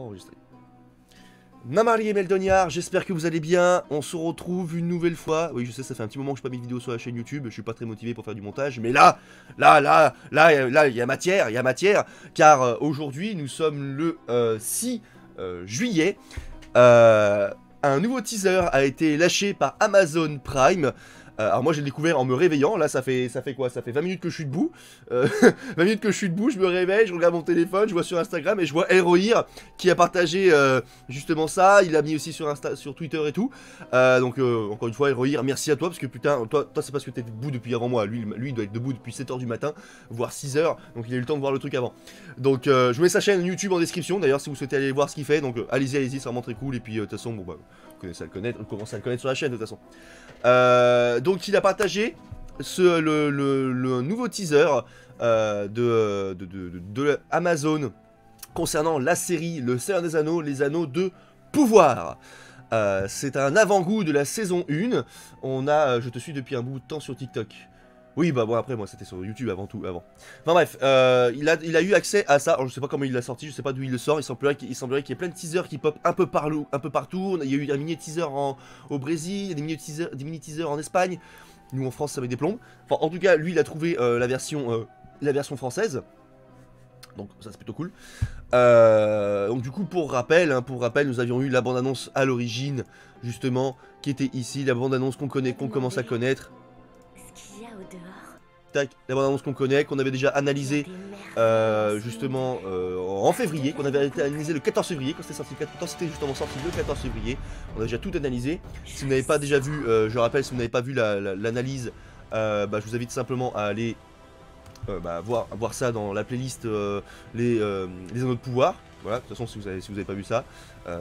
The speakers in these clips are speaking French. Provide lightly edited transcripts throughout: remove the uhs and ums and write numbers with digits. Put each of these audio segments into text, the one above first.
enregistré. Namari et Meldoniard, j'espère que vous allez bien, on se retrouve une nouvelle fois. Oui, je sais, ça fait un petit moment que je n'ai pas mis de vidéo sur la chaîne YouTube, je suis pas très motivé pour faire du montage, mais là, il y a matière, car aujourd'hui, nous sommes le 6 juillet. Un nouveau teaser a été lâché par Amazon Prime. Alors moi j'ai découvert en me réveillant, là ça fait quoi? Ça fait 20 minutes que je suis debout, 20 minutes que je suis debout, je me réveille, je regarde mon téléphone, je vois sur Instagram et je vois Heroir qui a partagé justement ça, il l'a mis aussi sur Twitter et tout, donc encore une fois Heroir, merci à toi, parce que putain, toi c'est parce que t'es debout depuis avant moi, lui il doit être debout depuis 7h du matin, voire 6h, donc il a eu le temps de voir le truc avant. Donc je mets sa chaîne YouTube en description, d'ailleurs si vous souhaitez aller voir ce qu'il fait, donc allez-y, c'est vraiment très cool, et puis de toute façon, bon bah, vous commencez à le connaître sur la chaîne de toute façon. Donc il a partagé le nouveau teaser de Amazon concernant la série Le Seigneur des Anneaux, les Anneaux de Pouvoir. C'est un avant-goût de la saison 1. On a, je te suis depuis un bout de temps sur TikTok. Oui, bah bon, après, moi, c'était sur YouTube avant tout, avant. Enfin bref, il a eu accès à ça. Alors, je sais pas comment il l'a sorti, je sais pas d'où il le sort. Il semblerait qu'il y ait plein de teasers qui pop un peu partout. Il y a eu un mini-teaser au Brésil, des mini-teasers en Espagne. Nous, en France, ça met des plombs. Enfin, en tout cas, lui, il a trouvé la version française. Donc, ça, c'est plutôt cool. Donc, du coup, pour rappel, nous avions eu la bande-annonce à l'origine, justement, qui était ici. La bande-annonce qu'on connaît, qu'on commence à connaître. Tac, la bande-annonce qu'on connaît, qu'on avait déjà analysé justement en février, qu'on avait analysé le 14 février, quand c'était justement sorti le 14 février, on a déjà tout analysé. Si vous n'avez pas déjà vu, je rappelle, si vous n'avez pas vu l'analyse, je vous invite simplement à aller voir ça dans la playlist les Anneaux de Pouvoir. Voilà, de toute façon si vous avez pas vu ça,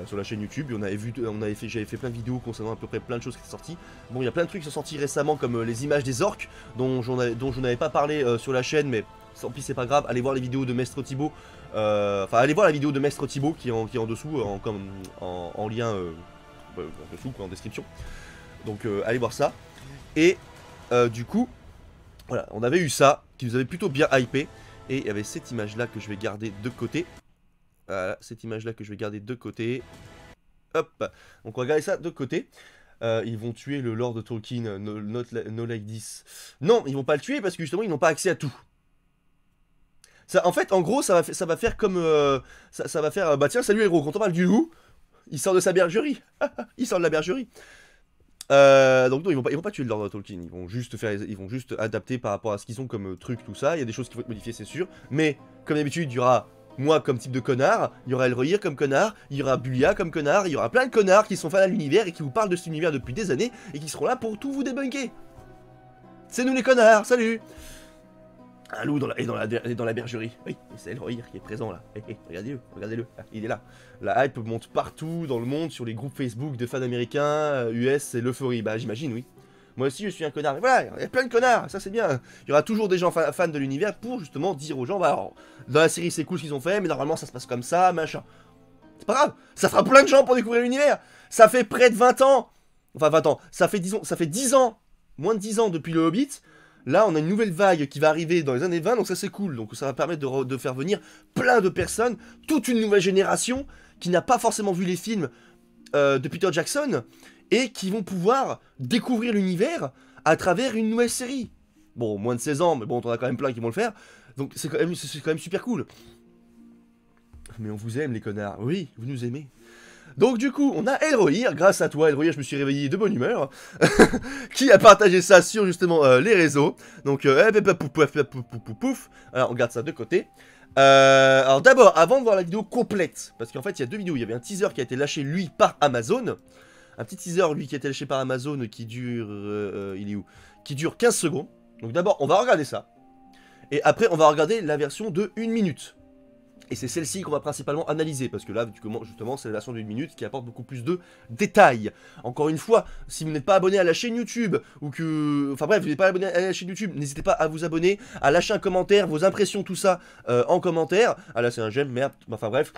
sur la chaîne YouTube, j'avais fait plein de vidéos concernant à peu près plein de choses qui sont sorties. Bon, il y a plein de trucs qui sont sortis récemment, comme les images des orques, dont je n'avais pas parlé sur la chaîne, mais tant pis, c'est pas grave, allez voir les vidéos de Mestre Thibaut, allez voir la vidéo de Mestre Thibaut qui est en dessous, en lien en dessous, quoi, en description. Donc allez voir ça. Et du coup, voilà, on avait eu ça, qui nous avait plutôt bien hypé, et il y avait cette image là que je vais garder de côté. Voilà, cette image-là que je vais garder de côté. Hop, donc on va garder ça de côté. Ils vont tuer le Lord Tolkien, no like this. Non, ils vont pas le tuer parce que justement, ils n'ont pas accès à tout. Ça, en fait, en gros, ça va faire comme... ça va faire... bah tiens, salut héros, quand on parle du loup, il sort de sa bergerie. Il sort de la bergerie. Donc non, ils vont pas tuer le Lord Tolkien, ils vont juste adapter par rapport à ce qu'ils ont comme truc, tout ça. Il y a des choses qui vont être modifiées, c'est sûr. Mais, comme d'habitude, il y aura... moi comme type de connard, il y aura Elrohir comme connard, il y aura Bulia comme connard, il y aura plein de connards qui sont fans à l'univers et qui vous parlent de cet univers depuis des années et qui seront là pour tout vous débunker. C'est nous les connards, salut. Un loup dans la bergerie. Oui, c'est Elrohir qui est présent là. Regardez-le, il est là. La hype monte partout dans le monde sur les groupes Facebook de fans américains, US, c'est l'euphorie. Bah j'imagine, oui. Moi aussi je suis un connard, et voilà, il y a plein de connards, ça c'est bien. Il y aura toujours des gens fans de l'univers pour justement dire aux gens, bah alors, dans la série c'est cool ce qu'ils ont fait, mais normalement ça se passe comme ça, machin. C'est pas grave, ça fera plein de gens pour découvrir l'univers. Ça fait près de 20 ans, enfin 20 ans, ça fait 10 ans, moins de 10 ans depuis le Hobbit. Là on a une nouvelle vague qui va arriver dans les années 20, donc ça c'est cool. Donc ça va permettre de faire venir plein de personnes, toute une nouvelle génération qui n'a pas forcément vu les films de Peter Jackson, et qui vont pouvoir découvrir l'univers à travers une nouvelle série. Bon, moins de 16 ans, mais bon, t'en as quand même plein qui vont le faire. Donc c'est quand même super cool. Mais on vous aime les connards, oui, vous nous aimez. Donc du coup, on a Elrohir, grâce à toi Elrohir, je me suis réveillé de bonne humeur, qui a partagé ça sur justement les réseaux. Donc pouf, alors on garde ça de côté. Alors d'abord, avant de voir la vidéo complète, parce qu'en fait il y a deux vidéos, il y avait un teaser qui a été lâché lui par Amazon. Un petit teaser, lui, qui a été lâché par Amazon, qui dure... il est où? Qui dure 15 secondes. Donc d'abord, on va regarder ça. Et après, on va regarder la version de 1 minute. Et c'est celle-ci qu'on va principalement analyser. Parce que là, justement, c'est la version de 1 minute qui apporte beaucoup plus de détails. Encore une fois, si vous n'êtes pas abonné à la chaîne YouTube, ou que... Enfin bref, vous n'êtes pas abonné à la chaîne YouTube, n'hésitez pas à vous abonner, à lâcher un commentaire, vos impressions, tout ça, en commentaire. Ah là, c'est un j'aime, merde. Enfin bref...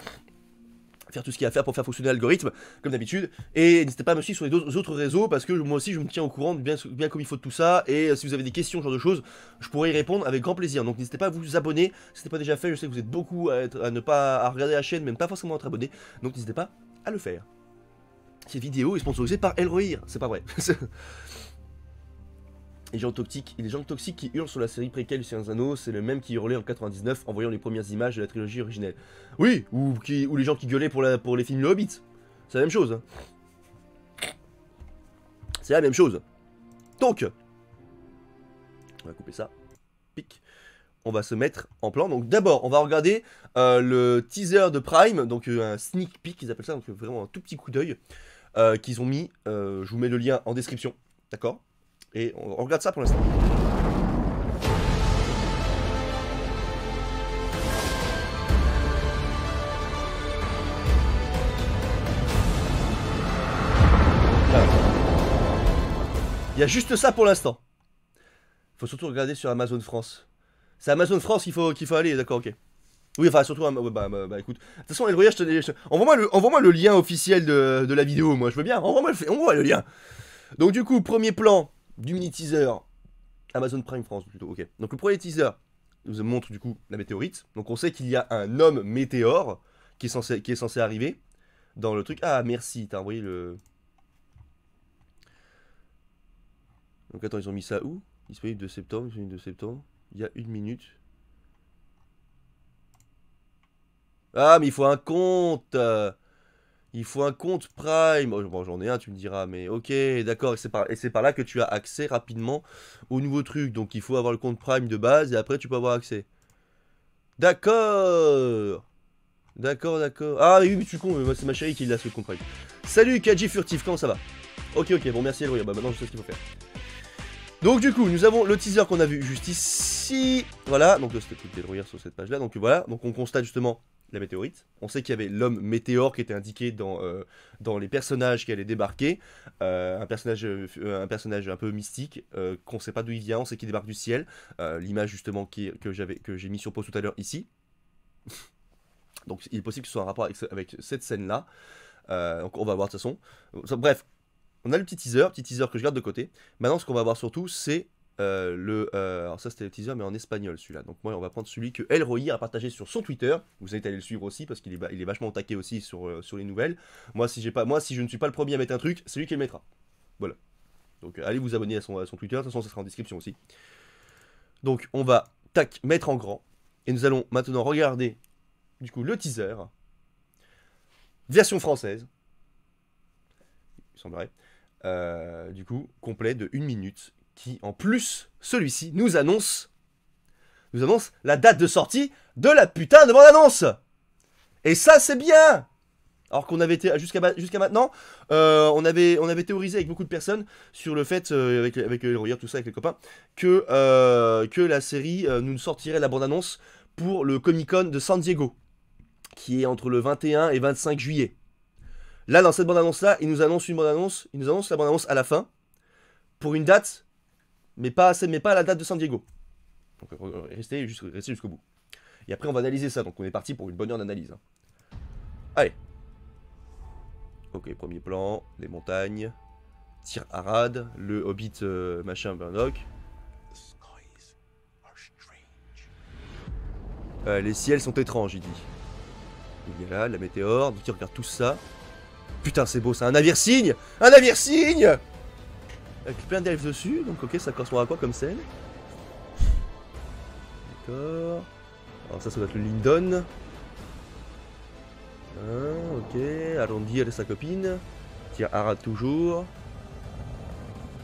faire tout ce qu'il y a à faire pour faire fonctionner l'algorithme, comme d'habitude. Et n'hésitez pas à me suivre sur les autres réseaux, parce que moi aussi je me tiens au courant de bien comme il faut de tout ça. Et si vous avez des questions, ce genre de choses, je pourrais y répondre avec grand plaisir. Donc n'hésitez pas à vous abonner, si ce n'est pas déjà fait. Je sais que vous êtes beaucoup à ne pas regarder la chaîne, même pas forcément à être abonné. Donc n'hésitez pas à le faire. Cette vidéo est sponsorisée par Elrohir, c'est pas vrai. Les gens toxiques qui hurlent sur la série préquelle du Seigneur des Anneaux, c'est le même qui hurlait en 99 en voyant les premières images de la trilogie originelle. Oui, ou les gens qui gueulaient pour les films Le Hobbit. C'est la même chose. Hein. C'est la même chose. Donc, on va couper ça. Pic. On va se mettre en plan. Donc d'abord, on va regarder le teaser de Prime, donc un sneak peek, ils appellent ça, donc vraiment un tout petit coup d'œil qu'ils ont mis. Je vous mets le lien en description, d'accord? Et on regarde ça pour l'instant. Il y a juste ça pour l'instant. Faut surtout regarder sur Amazon France. C'est Amazon France qu'il faut aller, d'accord, ok. Oui, enfin, surtout, bah écoute. De toute façon, Elrohir, envoie-moi le lien officiel de la vidéo, moi, je veux bien. Envoie le lien. Donc, du coup, premier plan du mini-teaser. Amazon Prime France, plutôt, ok. Donc, le premier teaser nous montre, du coup, la météorite. Donc, on sait qu'il y a un homme météore qui est censé arriver dans le truc. Ah, merci, t'as envoyé le... Donc, attends, ils ont mis ça où? Disponible de septembre, il y a 1 minute. Ah, mais il faut un compte. Il faut un compte Prime. Oh, bon, j'en ai un, tu me diras, mais ok, d'accord. Et c'est par là que tu as accès rapidement au nouveau truc. Donc il faut avoir le compte Prime de base et après tu peux avoir accès. D'accord. D'accord. Ah, mais oui, mais tu es con, c'est ma chérie qui l'a ce compte Prime. Salut, Kaji Furtif, comment ça va? Ok, bon, merci Elrohir. Bah maintenant je sais ce qu'il faut faire. Donc du coup, nous avons le teaser qu'on a vu juste ici. Voilà, donc c'était tout Elrohir sur cette page-là. Donc voilà, donc on constate justement la météorite. On sait qu'il y avait l'homme météore qui était indiqué dans les personnages qui allaient débarquer. Un personnage un peu mystique, qu'on ne sait pas d'où il vient, on sait qu'il débarque du ciel. L'image justement que j'ai mis sur pause tout à l'heure ici. Donc il est possible que ce soit un rapport avec cette scène-là. Donc on va voir de toute façon. Bref, on a le petit teaser que je garde de côté. Maintenant, ce qu'on va voir surtout, c'est alors ça c'était le teaser mais en espagnol celui-là. Donc moi on va prendre celui que Elrohir a partagé sur son Twitter. Vous invite à aller le suivre aussi parce qu'il est vachement taqué aussi sur les nouvelles. Moi si je ne suis pas le premier à mettre un truc, c'est lui qui le mettra. Voilà. Donc allez vous abonner à son Twitter, de toute façon ça sera en description aussi. Donc on va mettre en grand. Et nous allons maintenant regarder du coup le teaser. Version française. Il semblerait. Du coup, complet de 1 minute. Qui, en plus, celui-ci nous annonce la date de sortie de la putain de bande-annonce. Et ça, c'est bien. Alors qu'on avait été, jusqu'à maintenant, on avait théorisé avec beaucoup de personnes sur le fait, avec Elrohir, tout ça, avec les copains, que la série nous sortirait la bande-annonce pour le Comic-Con de San Diego, qui est entre le 21 et 25 juillet. Là, dans cette bande-annonce-là, il nous annonce la bande-annonce à la fin, pour une date, mais pas à la date de San Diego. Donc restez jusqu'au bout. Et après, on va analyser ça, donc on est parti pour une bonne heure d'analyse. Hein. Allez. Ok, premier plan, les montagnes, Tir Arad, le Hobbit machin Burnock. Les ciels sont étranges, il dit. Il y a là, la météore, donc il regarde tout ça. Putain, c'est beau, c'est un navire-cygne. Un navire-cygne avec plein d'elfes dessus, donc ok, ça correspond à quoi comme scène? D'accord. Alors ça doit être le Lindon. Ok, Arondir et sa copine. Tir Arad toujours.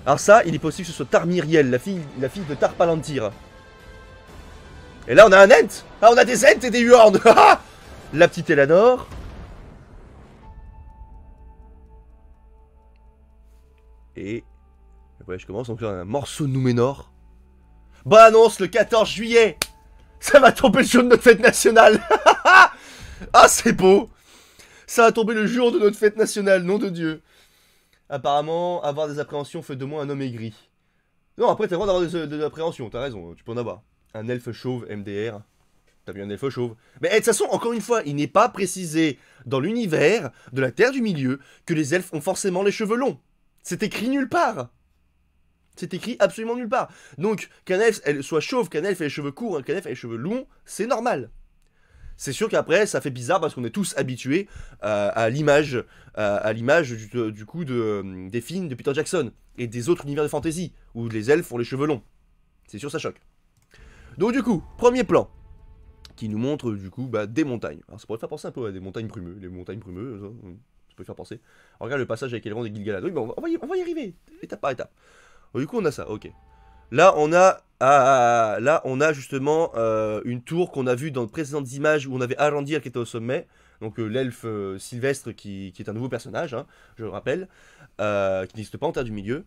Alors ça, il est possible que ce soit Tarmiriel, la fille de Tar Palantir. Et là on a un Ent. Ah, on a des Ents et des Huorns. La petite Elanor. Et le voyage commence, donc là on a un morceau de Númenor. Bah annonce le 14 juillet. Ça va tomber le jour de notre fête nationale. Ah c'est beau. Ça va tomber le jour de notre fête nationale, nom de Dieu. Apparemment, avoir des appréhensions fait de moi un homme aigri. Non, après t'as le droit d'avoir des appréhensions, t'as raison, tu peux en avoir. Un elfe chauve MDR. T'as vu un elfe chauve. Mais de toute façon, encore une fois, il n'est pas précisé dans l'univers de la Terre du Milieu que les elfes ont forcément les cheveux longs. C'est écrit nulle part. C'est écrit absolument nulle part. Donc, qu'un elfe soit chauve, qu'un elfe ait les cheveux courts, qu'un elfe ait les cheveux longs, c'est normal. C'est sûr qu'après, ça fait bizarre parce qu'on est tous habitués à l'image du coup des films de Peter Jackson et des autres univers de fantasy où les elfes ont les cheveux longs. C'est sûr, ça choque. Donc du coup, premier plan qui nous montre du coup des montagnes. Alors ça pourrait faire penser un peu à des montagnes brumeuses, les montagnes brumeuses, ça peut faire penser. Alors, regarde le passage avec Elrond et Gil-galad. Oui, bon, on va y arriver, étape par étape. Donc, du coup, on a ça, ok. Là, on a justement une tour qu'on a vue dans de précédentes images où on avait Arandir qui était au sommet. Donc l'elfe Sylvestre qui est un nouveau personnage, hein, je le rappelle, qui n'existe pas en Terre du Milieu.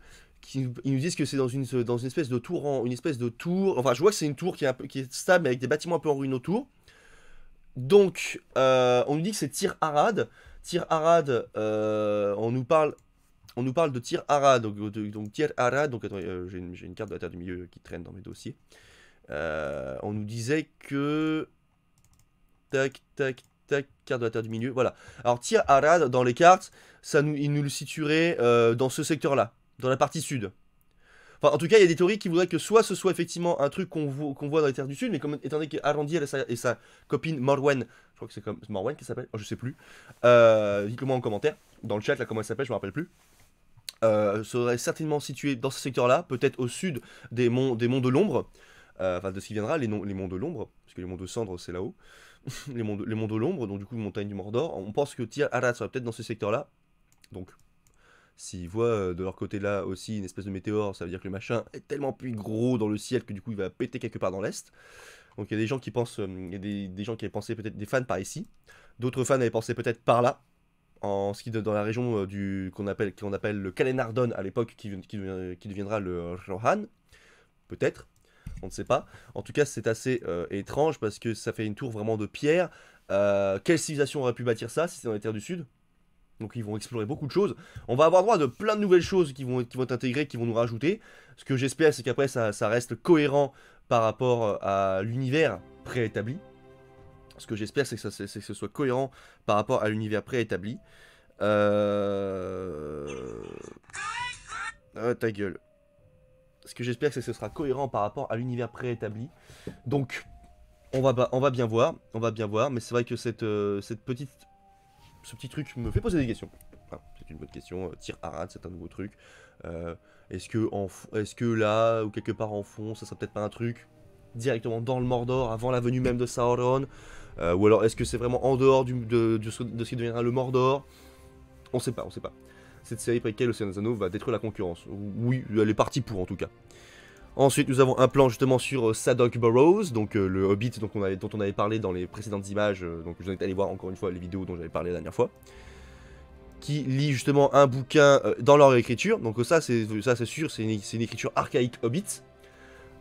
Ils nous disent que c'est dans une espèce de tour, enfin je vois que c'est une tour qui est stable mais avec des bâtiments un peu en ruine autour. Donc on nous dit que c'est Tir Arad. Tir Arad, on nous parle de Tir Arad, donc Tir Arad, donc attends, j'ai une carte de la Terre du Milieu qui traîne dans mes dossiers. On nous disait que... Tac, carte de la Terre du Milieu, voilà. Alors Tir Arad, dans les cartes, il nous le situerait dans ce secteur-là, dans la partie sud. Enfin, en tout cas, il y a des théories qui voudraient que soit ce soit effectivement un truc qu'on voit dans les terres du sud, mais étant donné qu'Arandir et sa copine Morwen, je crois que c'est comme Morwen qui s'appelle, je sais plus, dites-le moi en commentaire, dans le chat là comment elle s'appelle, je me rappelle plus. Serait certainement situé dans ce secteur-là, peut-être au sud des monts de l'ombre, enfin de ce qui viendra, les monts de l'ombre, parce que les monts de cendre c'est là-haut, les monts de l'ombre, donc du coup montagne du Mordor. On pense que Tir Arad serait peut-être dans ce secteur-là, donc s'ils voient de leur côté là aussi une espèce de météore, ça veut dire que le machin est tellement plus gros dans le ciel que du coup il va péter quelque part dans l'est. Donc il y a des gens qui pensent, il y a des gens qui avaient pensé peut-être, des fans par ici, d'autres fans avaient pensé peut-être par là, en ce qui dans la région qu'on appelle le Kalenardon à l'époque, qui deviendra le Rohan, peut-être, on ne sait pas. En tout cas c'est assez étrange parce que ça fait une tour vraiment de pierre. Quelle civilisation aurait pu bâtir ça si c'est dans les terres du sud? Donc ils vont explorer beaucoup de choses. On va avoir droit de plein de nouvelles choses qui vont être intégrées, qui vont nous rajouter. Ce que j'espère, c'est qu'après ça reste cohérent par rapport à l'univers préétabli. Ce que j'espère, c'est que ce soit cohérent par rapport à l'univers préétabli. Ta gueule. Ce que j'espère, c'est que ce sera cohérent par rapport à l'univers préétabli. Donc, on va bien voir. Mais c'est vrai que ce petit truc me fait poser des questions. Enfin, c'est une bonne question. Tir Arad, c'est un nouveau truc. Est-ce que là, ou quelque part en fond, ça serait peut-être pas un truc directement dans le Mordor, avant la venue même de Sauron, ou alors est-ce que c'est vraiment en dehors de ce qui deviendra le Mordor? On sait pas. Cette série préquelle, le Seigneur des Anneaux, va détruire la concurrence. Oui, elle est partie pour en tout cas. Ensuite, nous avons un plan justement sur Sadok Burrows, donc le Hobbit dont on avait parlé dans les précédentes images, donc je vous invite à aller voir encore une fois les vidéos dont j'avais parlé la dernière fois, qui lit justement un bouquin dans leur écriture. Donc ça c'est sûr, c'est une écriture archaïque Hobbit,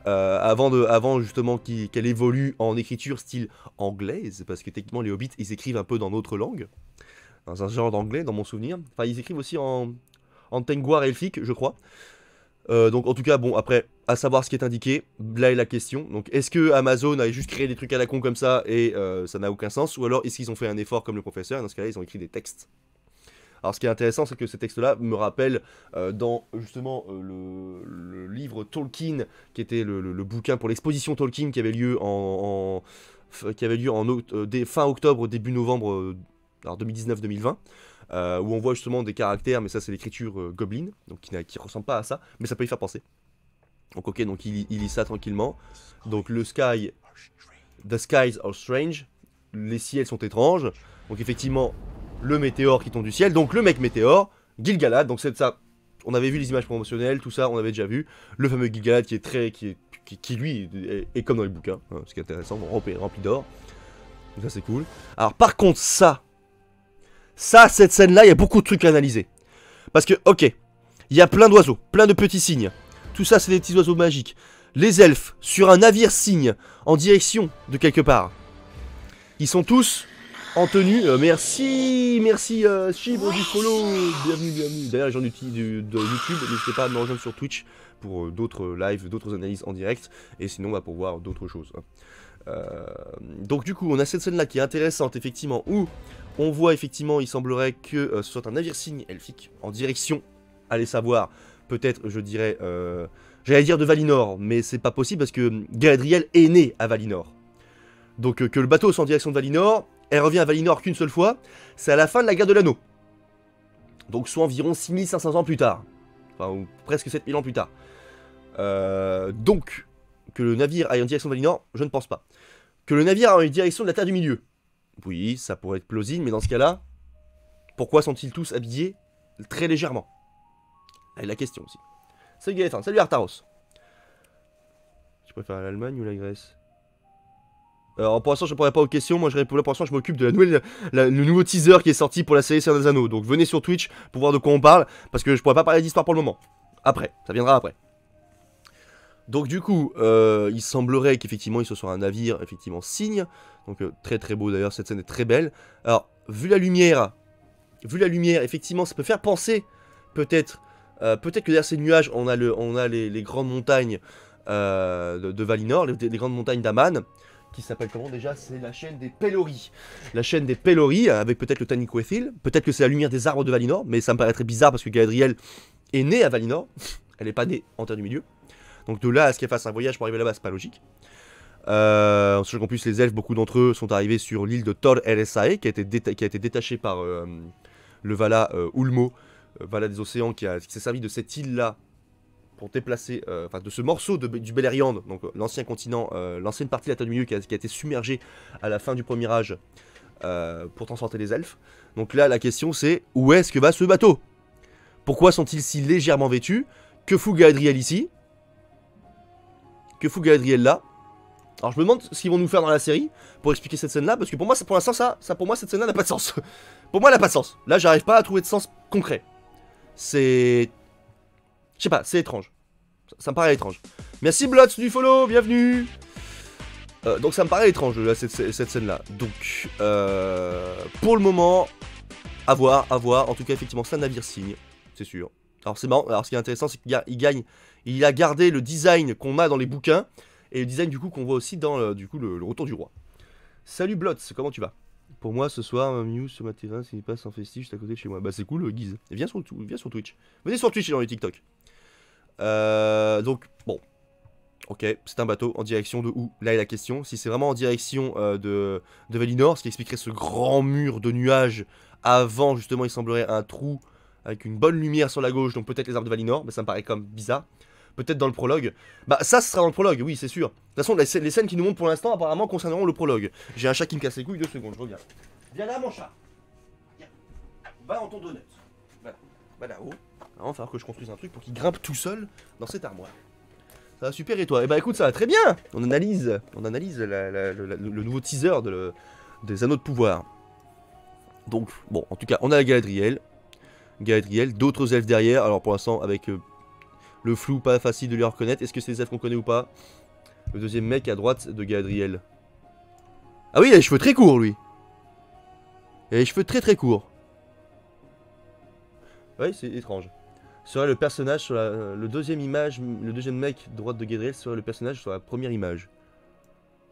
avant justement qu'elle évolue en écriture style anglaise, parce que techniquement les Hobbits ils écrivent un peu dans notre langue, dans un genre d'anglais dans mon souvenir. Enfin ils écrivent aussi en Tengwar elfique je crois. Donc en tout cas, bon, après, à savoir ce qui est indiqué, là est la question. Donc est-ce que Amazon a juste créé des trucs à la con comme ça et ça n'a aucun sens? Ou alors est-ce qu'ils ont fait un effort comme le professeur et dans ce cas-là, ils ont écrit des textes? Alors ce qui est intéressant, c'est que ces textes-là me rappellent dans justement le livre Tolkien, qui était le bouquin pour l'exposition Tolkien qui avait lieu fin octobre, début novembre 2019-2020. Où on voit justement des caractères, mais ça c'est l'écriture Goblin, donc qui ressemble pas à ça, mais ça peut y faire penser. Donc ok, donc il lit ça tranquillement. Donc the skies are strange, les ciels sont étranges. Donc effectivement, le météore qui tombe du ciel, donc le mec météore, Gil-galad, donc c'est ça. On avait vu les images promotionnelles, tout ça, on avait déjà vu. Le fameux Gil-galad qui lui est comme dans les bouquins, hein, ce qui est intéressant, rempli d'or. Donc ça c'est cool. Alors par contre cette scène-là, il y a beaucoup de trucs à analyser. Parce que, ok, il y a plein d'oiseaux, plein de petits cygnes. Tout ça, c'est des petits oiseaux magiques. Les elfes, sur un navire cygne, en direction de quelque part. Ils sont tous en tenue. Merci Chibre du follow. Bienvenue. D'ailleurs, les gens de YouTube, n'hésitez pas à me rejoindre sur Twitch pour d'autres lives, d'autres analyses en direct. Et sinon, pour voir d'autres choses. Donc du coup, on a cette scène-là qui est intéressante, effectivement, où on voit, effectivement, il semblerait que ce soit un navire signe elfique en direction, allez savoir, peut-être, je dirais, j'allais dire de Valinor, mais c'est pas possible parce que Galadriel est née à Valinor. Donc que le bateau soit en direction de Valinor, elle revient à Valinor qu'une seule fois, c'est à la fin de la guerre de l'anneau. Donc soit environ 6500 ans plus tard, enfin ou presque 7000 ans plus tard. Donc, que le navire aille en direction de Valinor, je ne pense pas. Que le navire aille en direction de la Terre du Milieu, oui, ça pourrait être plausible, mais dans ce cas-là, pourquoi sont-ils tous habillés très légèrement? C'est la question aussi. Salut Gaëtan, salut Artaros. Tu préfères l'Allemagne ou la Grèce? Alors pour l'instant je ne répondrai pas aux questions, moi pour l'instant je m'occupe de le nouveau teaser qui est sorti pour la série Seigneur des Anneaux. Donc venez sur Twitch pour voir de quoi on parle, parce que je pourrais pas parler d'histoire pour le moment. Après, ça viendra après. Donc du coup, il semblerait qu'effectivement il soit sur un navire, effectivement cygne. Donc très très beau d'ailleurs, cette scène est très belle. Alors, vu la lumière, effectivement ça peut faire penser, peut-être que derrière ces nuages, on a les grandes montagnes de Valinor, les grandes montagnes d'Aman, qui s'appelle comment déjà? C'est la chaîne des Pelori. La chaîne des Pelori, avec peut-être le Taniquetil, peut-être que c'est la lumière des arbres de Valinor, mais ça me paraît très bizarre parce que Galadriel est née à Valinor, elle n'est pas née en Terre du Milieu. Donc de là à ce qu'elle fasse un voyage pour arriver là-bas, c'est pas logique. En sachant qu'en plus les elfes, beaucoup d'entre eux sont arrivés sur l'île de Tor Eressae, qui a été détachée par le Vala Ulmo, Vala des Océans, qui s'est servi de cette île-là pour déplacer, enfin de ce morceau du Beleriand, donc l'ancien continent, l'ancienne partie de la Terre du Milieu qui a été submergée à la fin du premier âge pour transporter les elfes. Donc là la question c'est, où est-ce que va ce bateau? Pourquoi sont-ils si légèrement vêtus? Que fout Galadriel ici? Que fout Galadriel là? Alors je me demande ce qu'ils vont nous faire dans la série pour expliquer cette scène là, parce que pour moi, pour l'instant pour moi cette scène là n'a pas de sens. Pour moi elle n'a pas de sens. Là j'arrive pas à trouver de sens concret. C'est... Je sais pas, c'est étrange. Ça me paraît étrange. Merci Blots du follow, bienvenue. Donc ça me paraît étrange là, cette scène là. Donc pour le moment, à voir. En tout cas effectivement c'est un navire signe, c'est sûr. Alors c'est marrant, alors ce qui est intéressant c'est qu'il a gardé le design qu'on a dans les bouquins, et le design du coup qu'on voit aussi dans le Retour du Roi. Salut Blots, comment tu vas? Pour moi ce soir, Mew sur ma terrain, s'il passe en festif juste à côté de chez moi. Bah c'est cool Guise, et viens sur Twitch. Venez sur Twitch et dans les TikTok. Donc bon, ok, c'est un bateau en direction de où? Là est la question, si c'est vraiment en direction de Valinor, ce qui expliquerait ce grand mur de nuages. Avant justement il semblerait un trou avec une bonne lumière sur la gauche, donc peut-être les arbres de Valinor, mais ça me paraît comme bizarre. Peut-être dans le prologue. Bah ça ce sera dans le prologue, oui c'est sûr. De toute façon les scènes qui nous montrent pour l'instant apparemment concerneront le prologue. J'ai un chat qui me casse les couilles, 2 secondes, je reviens. Viens là mon chat. Viens. Va dans ton donut. Va là-haut. Il va falloir que je construise un truc pour qu'il grimpe tout seul dans cette armoire. Ça va super, et toi? Eh bah écoute, ça va très bien. On analyse le nouveau teaser des Anneaux de Pouvoir. Donc bon, en tout cas on a la Galadriel, d'autres elfes derrière. Alors pour l'instant avec le flou, pas facile de les reconnaître. Est-ce que c'est des elfes qu'on connaît ou pas? Le deuxième mec à droite de Galadriel. Ah oui, il a les cheveux très courts lui. Il a les cheveux très courts. Oui, c'est étrange. Serait le personnage sur le deuxième mec droite de Galadriel serait le personnage sur la première image.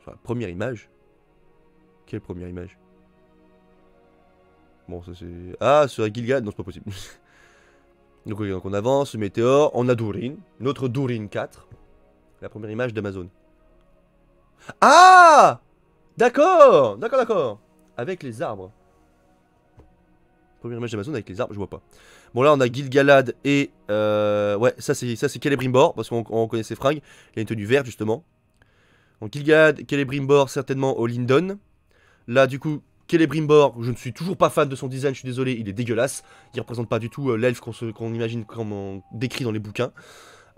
Sur la première image? Quelle première image? Bon, ça c'est... Ah, sur Gilgalad? Non, c'est pas possible. Donc on avance, le météore, on a Durin, notre Durin 4. La première image d'Amazon. Ah! D'accord. Avec les arbres. Première image d'Amazon avec les arbres, je vois pas. Bon là on a Gilgalad et... ouais, ça c'est Celebrimbor, parce qu'on connaît ses fringues. Il a une tenue verte justement. Donc Gilgalad, Celebrimbor certainement au Lindon. Là du coup... Celebrimbor, je ne suis toujours pas fan de son design, je suis désolé, il est dégueulasse. Il représente pas du tout l'elfe qu'on imagine comme on décrit dans les bouquins.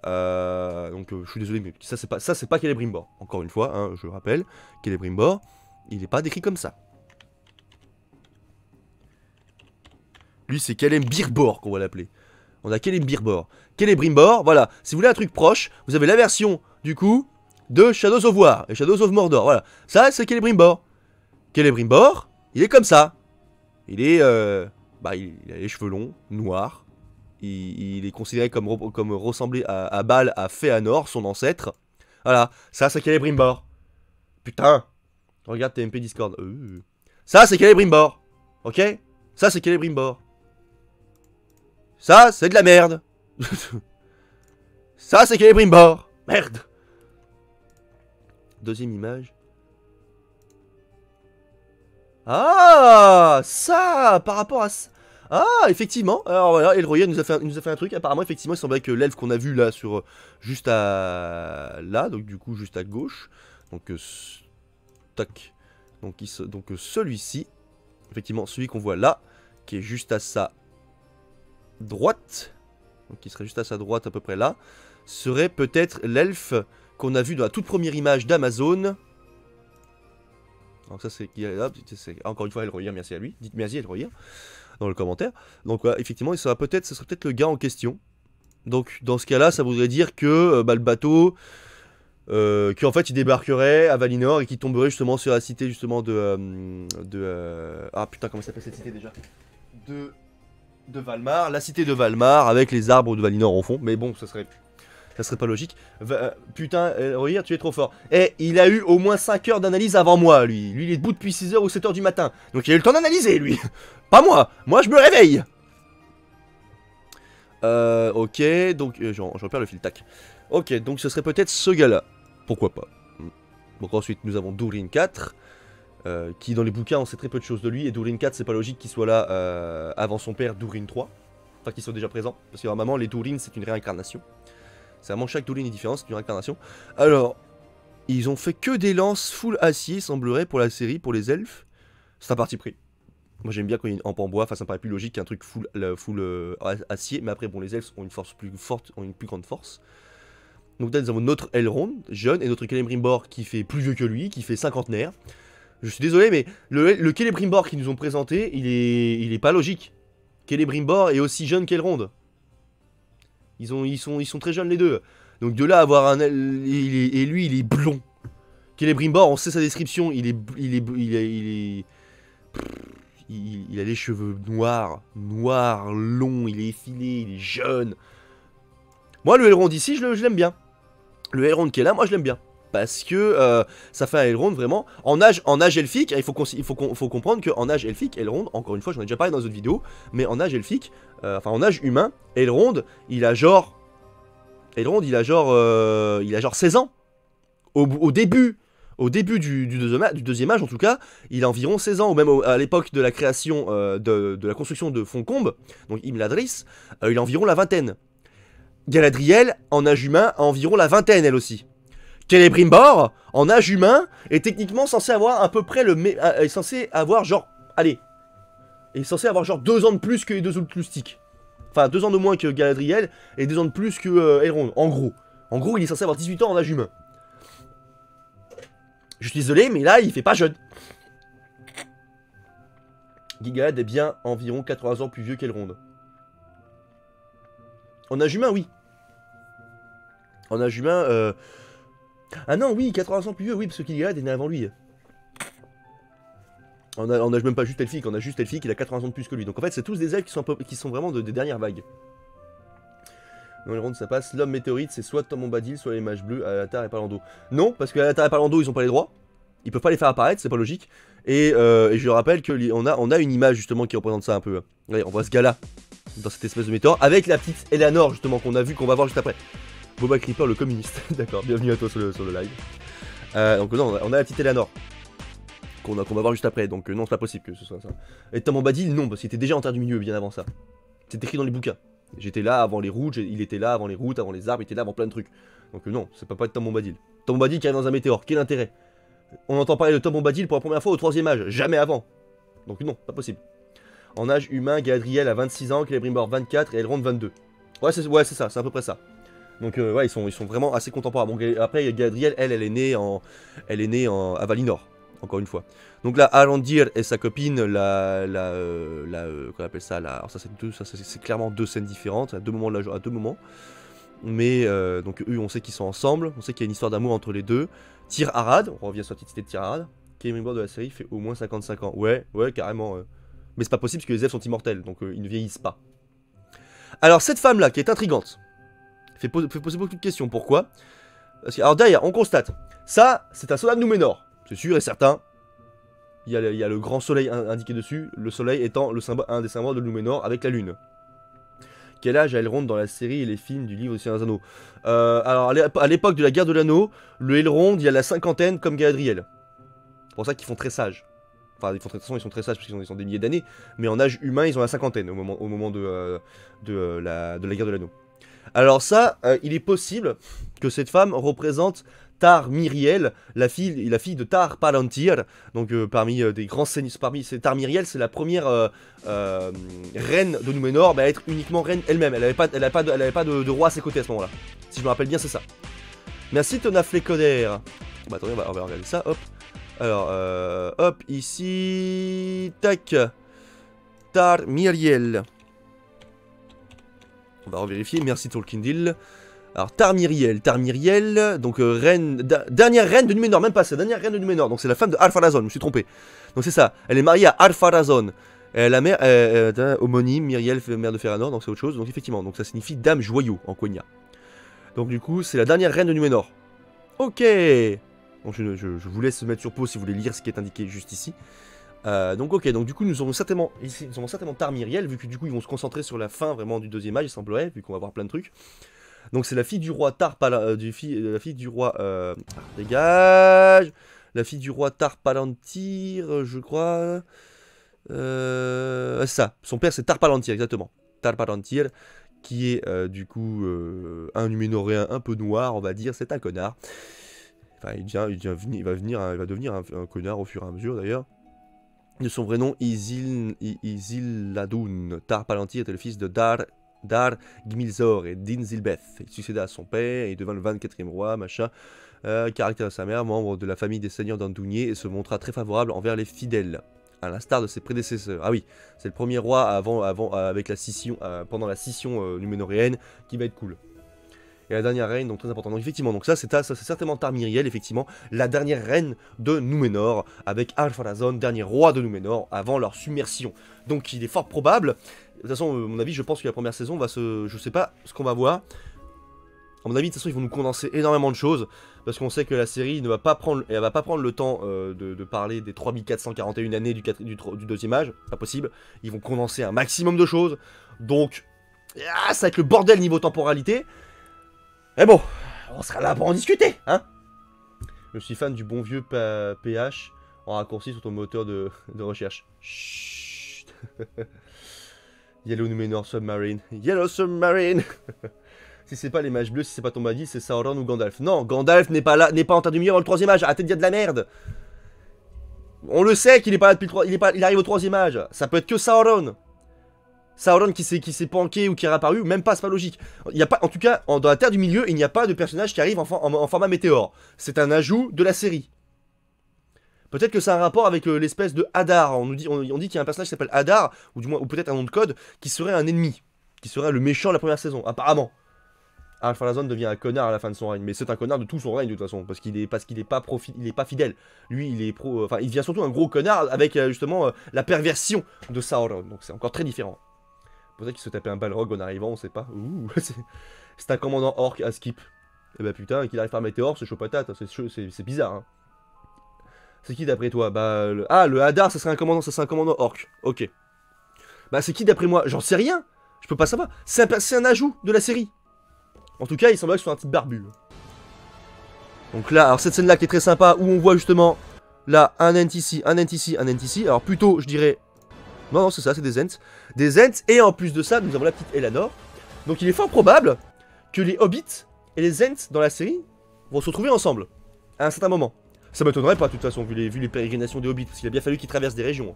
Donc je suis désolé, mais ça c'est pas Celebrimbor. Encore une fois, hein, je le rappelle, Celebrimbor, il n'est pas décrit comme ça. Lui c'est Celebrimbor qu'on va l'appeler. On a Celebrimbor. Celebrimbor, voilà, si vous voulez un truc proche, vous avez la version du coup de Shadows of War et Shadows of Mordor. Voilà, ça c'est Celebrimbor. Celebrimbor, il est comme ça. Il est, il a les cheveux longs, noirs. Il est considéré comme ressembler à Baal, à Fëanor, son ancêtre. Voilà, ça c'est Celebrimbor. Putain. Regarde TMP Discord. Ça, c'est Celebrimbor. Ok? Ça, c'est Celebrimbor. Ça, c'est de la merde. Ça, c'est Celebrimbor. Merde. Deuxième image. Ah, ça, par rapport à ça. Ah, effectivement. Alors voilà, Elroyer nous a fait un truc. Apparemment, effectivement, il semblerait que l'elfe qu'on a vu là, sur juste à là, donc du coup, juste à gauche. Donc, tac. Donc, celui-ci, effectivement, celui qu'on voit là, qui est juste à sa droite, donc qui serait juste à sa droite à peu près là, serait peut-être l'elfe qu'on a vu dans la toute première image d'Amazon. Donc ça c'est encore une fois Elroyer, merci à lui. Dites merci Elroyer dans le commentaire. Donc voilà, effectivement, ce serait peut-être le gars en question. Donc dans ce cas-là, ça voudrait dire que le bateau, qu'en fait il débarquerait à Valinor et qu'il tomberait justement sur la cité justement ah putain, comment s'appelle cette cité déjà? De Valmar, la cité de Valmar avec les arbres de Valinor en fond. Mais bon, ça serait pas logique. Putain, Elroyer, tu es trop fort. Eh, il a eu au moins 5 heures d'analyse avant moi, lui. Lui, il est debout depuis 6 heures ou 7 heures du matin. Donc il a eu le temps d'analyser, lui. Pas moi. Moi, je me réveille. Ok, donc j'en perds le fil, tac. Ok, donc ce serait peut-être ce gars-là. Pourquoi pas. Donc ensuite, nous avons Durin 4. Qui dans les bouquins, on sait très peu de choses de lui. Et Durin 4, c'est pas logique qu'il soit là avant son père, Durin 3. Enfin, qu'il soit déjà présent. Parce que normalement, les Durin, c'est une réincarnation. C'est vraiment chaque Durin est différent, c'est une réincarnation. Alors, ils ont fait que des lances full acier, semblerait, pour la série, pour les elfes. C'est un parti pris. Moi j'aime bien quand il y a une hampe en bois, enfin ça me paraît plus logique qu'un truc full acier. Mais après, bon, les elfes ont une force plus forte, ont une plus grande force. Donc là, nous avons notre Elrond, jeune, et notre Celebrimbor qui fait plus vieux que lui, qui fait cinquantenaire. Je suis désolé, mais le Celebrimbor qu'ils nous ont présenté, il est pas logique. Celebrimbor est aussi jeune qu'Elrond. Ils sont très jeunes les deux. Donc de là à avoir un... et lui, il est blond. Celebrimbor, on sait sa description, il a les cheveux noirs, longs, il est effilé, il est jeune. Moi, le Elrond ici, je l'aime bien. Le Elrond qui est là, moi, je l'aime bien. Parce que ça fait un Elrond vraiment... En âge elfique, il faut comprendre qu'en âge elfique, Elrond, encore une fois, j'en ai déjà parlé dans une autre vidéo, mais en âge elfique, enfin en âge humain, Elrond, il a genre 16 ans. Au début du deuxième âge, en tout cas, il a environ 16 ans, ou même à l'époque de la création, de la construction de Foncombe, donc Imladris, il a environ la vingtaine. Galadriel, en âge humain, a environ la vingtaine, elle aussi. Celebrimbor, en âge humain, est techniquement censé avoir à peu près est censé avoir genre... Allez. Est censé avoir genre 2 ans de plus que les deux autres loustiques. Enfin, 2 ans de moins que Galadriel, et 2 ans de plus que Elrond, en gros. En gros, il est censé avoir 18 ans en âge humain. Je suis désolé, mais là, il fait pas jeune. Gilgalad est bien environ 80 ans plus vieux qu'Elrond. En âge humain, oui. En âge humain, ah non, oui, 80 ans plus vieux, oui, parce que Gilgalad est né avant lui. On a même pas juste elfique, on a juste elfique, il a 80 ans de plus que lui. Donc en fait, c'est tous des elfes qui sont vraiment des dernières vagues. Dans les rondes, ça passe. L'homme météorite, c'est soit Tom Bombadil, soit les mages bleus, Alatar et Palando. Non, parce que Alatar et Palando, ils ont pas les droits. Ils peuvent pas les faire apparaître, c'est pas logique. Et je rappelle qu'on a une image justement qui représente ça un peu. Regardez, on voit ce gars-là, dans cette espèce de météore, avec la petite Eleanor justement qu'on a vu, qu'on va voir juste après. Boba Creeper, le communiste. D'accord, bienvenue à toi sur le live. Donc non, on a la petite Eleanor qu'on va voir juste après, donc non, c'est pas possible que ce soit ça. Et Tom Bombadil, non, parce qu'il était déjà en Terre du Milieu bien avant ça. C'est écrit dans les bouquins. J'étais là avant les routes, il était là avant les routes, avant les arbres, il était là avant plein de trucs. Donc non, ça peut pas être Tom Bombadil. Tom Bombadil qui arrive dans un météore, quel intérêt? On entend parler de Tom Bombadil pour la première fois au 3ème âge, jamais avant. Donc non, pas possible. En âge humain, Galadriel a 26 ans, Celebrimbor 24 et Elrond 22. Ouais, c'est ça, c'est à peu près ça. Donc ouais, ils sont vraiment assez contemporains. Bon, après, Galadriel, elle est née à Valinor, encore une fois. Donc là, Alandir et sa copine, qu'on appelle ça, alors ça c'est clairement 2 scènes différentes, à 2 moments de la journée, à 2 moments. Mais donc eux, on sait qu'ils sont ensemble, on sait qu'il y a une histoire d'amour entre les deux. Tyr Arad, on revient sur la petite cité de Tyr Arad, qui est membre de la série, fait au moins 55 ans. Ouais, carrément. Mais c'est pas possible parce que les elfes sont immortels, donc ils ne vieillissent pas. Alors cette femme-là, qui est intrigante, fait poser beaucoup de questions. Pourquoi? Parce que, alors derrière, on constate, ça, c'est un soldat de Númenor. C'est sûr et certain. Il y a le grand soleil indiqué dessus, le soleil étant un des symboles de Númenor avec la lune. Quel âge a Elrond dans la série et les films du livre du Seigneur des Anneaux? Alors, à l'époque de la guerre de l'anneau, le Elrond, il y a la cinquantaine comme Galadriel. C'est pour ça qu'ils font très sages. Enfin, de toute façon, ils sont très sages parce qu'ils ont des milliers d'années, mais en âge humain, ils ont la cinquantaine au moment de la guerre de l'anneau. Alors ça, il est possible que cette femme représente Tar Miriel, la fille de Tar Palantir. Donc parmi des grands seigneurs, Tar Miriel, c'est la première reine de Númenor, à être uniquement reine elle-même. Elle avait pas de roi à ses côtés à ce moment-là. Si je me rappelle bien, c'est ça. Merci Tona Flecoder. Bah attendez, on va regarder ça, hop. Alors, hop, ici... Tac. Tar Miriel. On va revérifier, merci Tolkien. Alors, Tar Miriel, donc dernière reine de Númenor, même pas ça, dernière reine de Númenor, donc c'est la femme de Ar-Pharazôn, je me suis trompé. Donc c'est ça, elle est mariée à Ar-Pharazôn. La mère, homonyme, Miriel, mère de Feanor, donc c'est autre chose, donc effectivement, donc ça signifie dame joyau en Quenya. Donc du coup, c'est la dernière reine de Númenor. Ok. Donc je vous laisse mettre sur pause si vous voulez lire ce qui est indiqué juste ici. Donc ok, donc du coup nous aurons certainement Tar Miriel, vu que du coup ils vont se concentrer sur la fin vraiment du deuxième âge, il semblerait, vu qu'on va voir plein de trucs. Donc c'est la fille du roi la fille du roi dégage, la fille du roi Tar Palantir, je crois. C'est ça, son père c'est Tar Palantir, exactement. Tar Palantir, qui est du coup un Numénoréen un peu noir, on va dire, c'est un connard. Enfin, il va devenir un connard au fur et à mesure d'ailleurs. De son vrai nom, Isiladun. Tar Palantir était le fils de Dar Gmilzor et Dinzilbeth. Il succéda à son père et devint le 24e roi, machin. Caractère de sa mère, membre de la famille des seigneurs d'Andounier, et se montra très favorable envers les fidèles, à l'instar de ses prédécesseurs. Ah oui, c'est le premier roi avec la scission, pendant la scission numénoréenne, qui va être cool. Et la dernière reine, donc très important. Donc effectivement, donc ça c'est certainement Tar Miriel, effectivement, la dernière reine de Númenor, avec Ar-Pharazôn, dernier roi de Númenor, avant leur submersion. Donc il est fort probable, de toute façon, à mon avis, je pense que la première saison va je sais pas ce qu'on va voir. À mon avis, de toute façon, ils vont nous condenser énormément de choses, parce qu'on sait que la série ne va pas prendre, elle va pas prendre le temps de parler des 3441 années du deuxième âge, pas possible. Ils vont condenser un maximum de choses, donc ça va être le bordel niveau temporalité. Mais bon, on sera là pour en discuter, hein. Je suis fan du bon vieux PH en raccourci sur ton moteur de recherche. Chut. Yellow Númenor Submarine. Yellow Submarine. Si c'est pas les mages bleus, si c'est pas ton Badie, c'est Sauron ou Gandalf. Non, Gandalf n'est pas là, n'est pas en train de dans le troisième âge. Arrêtez de dire de la merde. On le sait qu'il est pas là depuis il arrive au troisième âge. Ça peut être que Sauron. Sauron qui s'est panqué ou qui est réapparu, même pas, c'est pas logique. Il y a pas, en tout cas, dans la Terre du Milieu, il n'y a pas de personnage qui arrive en format météore. C'est un ajout de la série. Peut-être que c'est un rapport avec l'espèce de Hadar. On dit qu'il y a un personnage qui s'appelle Hadar, ou du moins, ou peut-être un nom de code, qui serait un ennemi, qui serait le méchant de la première saison, apparemment. Ar-Pharazôn devient un connard à la fin de son règne, mais c'est un connard de tout son règne de toute façon, parce qu'il est pas fidèle. Lui, il devient surtout un gros connard avec justement la perversion de Sauron. Donc c'est encore très différent. Peut-être qu'il se tapait un balrog en arrivant, on sait pas. Ouh, c'est un commandant orc à skip. Et bah putain, qu'il arrive par météore, c'est chaud patate, c'est bizarre. Hein. C'est qui d'après toi? Bah le Hadar, ça serait un commandant orc. Ok. Bah c'est qui d'après moi? J'en sais rien. Je peux pas savoir. C'est un ajout de la série. En tout cas, il semblerait que ce soit un type barbu. Donc là, alors cette scène-là qui est très sympa, où on voit justement là un Ent ici, un Ent ici, un Ent ici. Alors plutôt, je dirais. Non, c'est ça, c'est des Ents. Des Ents, et en plus de ça, nous avons la petite Elanor. Donc il est fort probable que les Hobbits et les Ents dans la série vont se retrouver ensemble, à un certain moment. Ça m'étonnerait pas, de toute façon, vu les pérégrinations des Hobbits, parce qu'il a bien fallu qu'ils traversent des régions.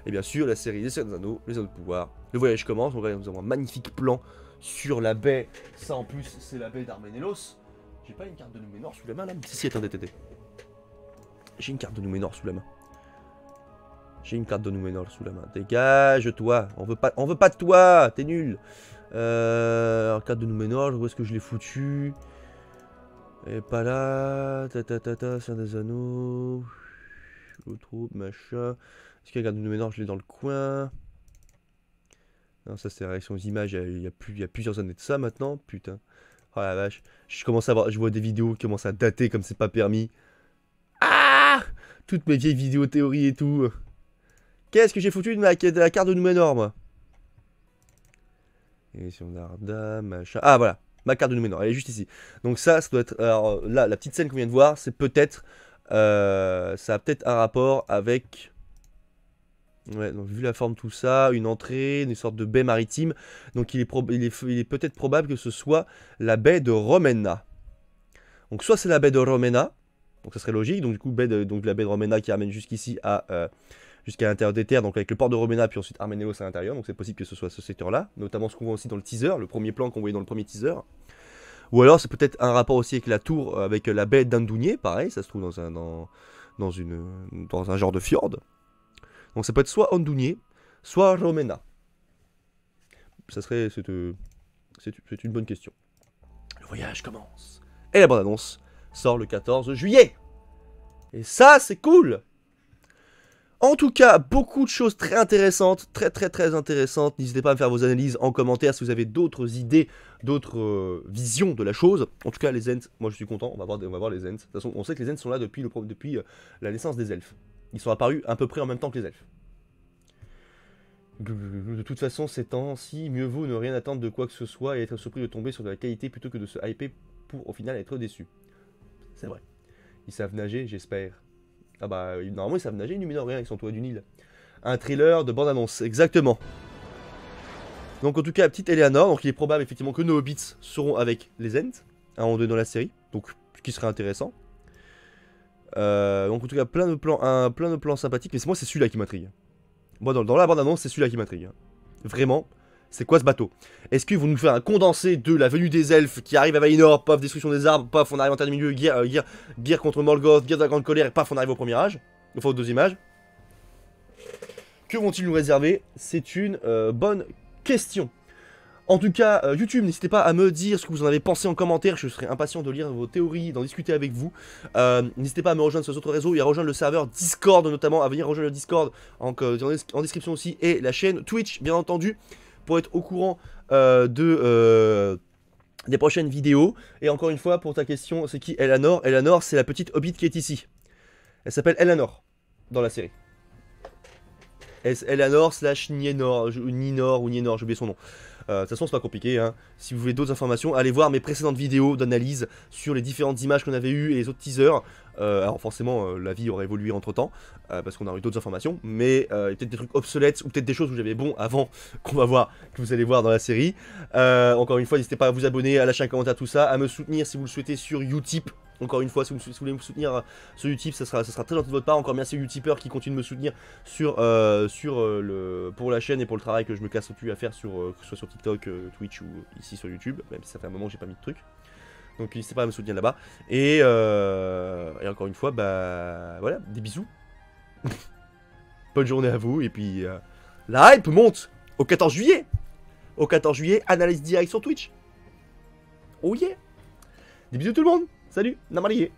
Et bien sûr, la série des Seigneurs des Anneaux, les Anneaux de pouvoir. Le voyage commence, nous avons un magnifique plan sur la baie. Ça, en plus, c'est la baie d'Arménélos. J'ai pas une carte de Númenor sous la main, là? Si, attendez. J'ai une carte de Númenor sous la main. J'ai une carte de Númenor sous la main. Dégage-toi. On veut pas de toi. T'es nul. Alors, carte de Númenor, où est-ce que je l'ai foutu? Et pas là. Seigneur des Anneaux. Le troupe, machin. Est-ce que la carte de Númenor, je l'ai dans le coin? Non, ça c'est la réaction aux images. Il y a plusieurs années de ça maintenant. Putain. Oh la vache. Je vois des vidéos qui commencent à dater comme c'est pas permis. Ah! Toutes mes vieilles vidéos théories et tout. Qu'est-ce que j'ai foutu de la carte de Númenor, moi? Et si on a machin... Ah, voilà. Ma carte de Númenor, elle est juste ici. Donc ça doit être... Alors là, la petite scène qu'on vient de voir, c'est peut-être... ça a peut-être un rapport avec... Ouais, donc vu la forme tout ça, une entrée, une sorte de baie maritime. Donc il est peut-être probable que ce soit la baie de Romena. Donc soit c'est la baie de Romena, donc ça serait logique. Donc du coup, donc la baie de Romena qui amène jusqu'ici jusqu'à l'intérieur des terres, donc avec le port de Romena, puis ensuite Arménéos à l'intérieur. Donc c'est possible que ce soit ce secteur-là, notamment ce qu'on voit aussi dans le teaser, le premier plan qu'on voyait dans le premier teaser. Ou alors c'est peut-être un rapport aussi avec la tour, avec la baie d'Andounier, pareil, ça se trouve dans un genre de fjord. Donc ça peut être soit Andounier, soit Romena. Ça serait... C'est une bonne question. Le voyage commence. Et la bande-annonce sort le 14 juillet. Et ça, c'est cool. En tout cas, beaucoup de choses très intéressantes, très intéressantes. N'hésitez pas à me faire vos analyses en commentaire si vous avez d'autres idées, d'autres visions de la chose. En tout cas, les Ents, moi je suis content, on va voir les Ents. De toute façon, on sait que les Ents sont là depuis la naissance des elfes. Ils sont apparus à peu près en même temps que les elfes. De toute façon, ces temps-ci, mieux vaut ne rien attendre de quoi que ce soit et être surpris de tomber sur de la qualité plutôt que de se hyper pour au final être déçu. C'est vrai. Ils savent nager, j'espère. Ah bah, normalement ils savent nager, Númenor, rien, ils sont toits du Nil. Un thriller de bande-annonce, exactement. Donc en tout cas, la petite Eleanor, donc il est probable effectivement que nos hobbits seront avec les Ents, à un moment donné dans la série, donc ce qui serait intéressant. Donc en tout cas, plein de plans sympathiques, mais moi c'est celui-là qui m'intrigue. Moi dans la bande-annonce, c'est celui-là qui m'intrigue. Vraiment, c'est quoi ce bateau? Est-ce qu'ils vont nous faire un condensé de la venue des elfes qui arrivent à Valinor, paf, destruction des arbres, paf, on arrive en terre du milieu, guerre contre Morgoth, guerre de la grande colère, et paf, on arrive au premier âge, enfin au deuxième âge. Que vont-ils nous réserver? C'est une bonne question. En tout cas, YouTube, n'hésitez pas à me dire ce que vous en avez pensé en commentaire, je serai impatient de lire vos théories, d'en discuter avec vous. N'hésitez pas à me rejoindre sur les autres réseaux et à rejoindre le serveur Discord notamment, à venir rejoindre le Discord en description aussi, et la chaîne Twitch, bien entendu, pour être au courant des prochaines vidéos. Et encore une fois, pour ta question, c'est qui Eleanor? Eleanor, c'est la petite hobbit qui est ici. Elle s'appelle Eleanor, dans la série. Eleanor / Nienor, Ninor, j'ai oublié son nom. De toute façon, c'est pas compliqué, hein. Si vous voulez d'autres informations, allez voir mes précédentes vidéos d'analyse sur les différentes images qu'on avait eues et les autres teasers. Alors forcément, la vie aurait évolué entre temps, parce qu'on a eu d'autres informations, mais il y a peut-être des trucs obsolètes, ou peut-être des choses où j'avais bon avant, que vous allez voir dans la série. Encore une fois, n'hésitez pas à vous abonner, à lâcher un commentaire, tout ça, à me soutenir si vous le souhaitez sur Utip. Encore une fois, si vous voulez me soutenir sur Utip, ça sera très gentil de votre part. Encore merci aux Utipeurs qui continuent de me soutenir pour la chaîne et pour le travail que je me casse plus à faire, que ce soit sur TikTok, Twitch ou ici sur YouTube, même si ça fait un moment que j'ai pas mis de trucs. Donc n'hésitez pas à me soutenir là-bas. Et encore une fois, bah voilà, des bisous. Bonne journée à vous. Et puis la hype monte au 14 juillet. Au 14 juillet, analyse directe sur Twitch. Oh yeah. Des bisous tout le monde. Salut, Namalié.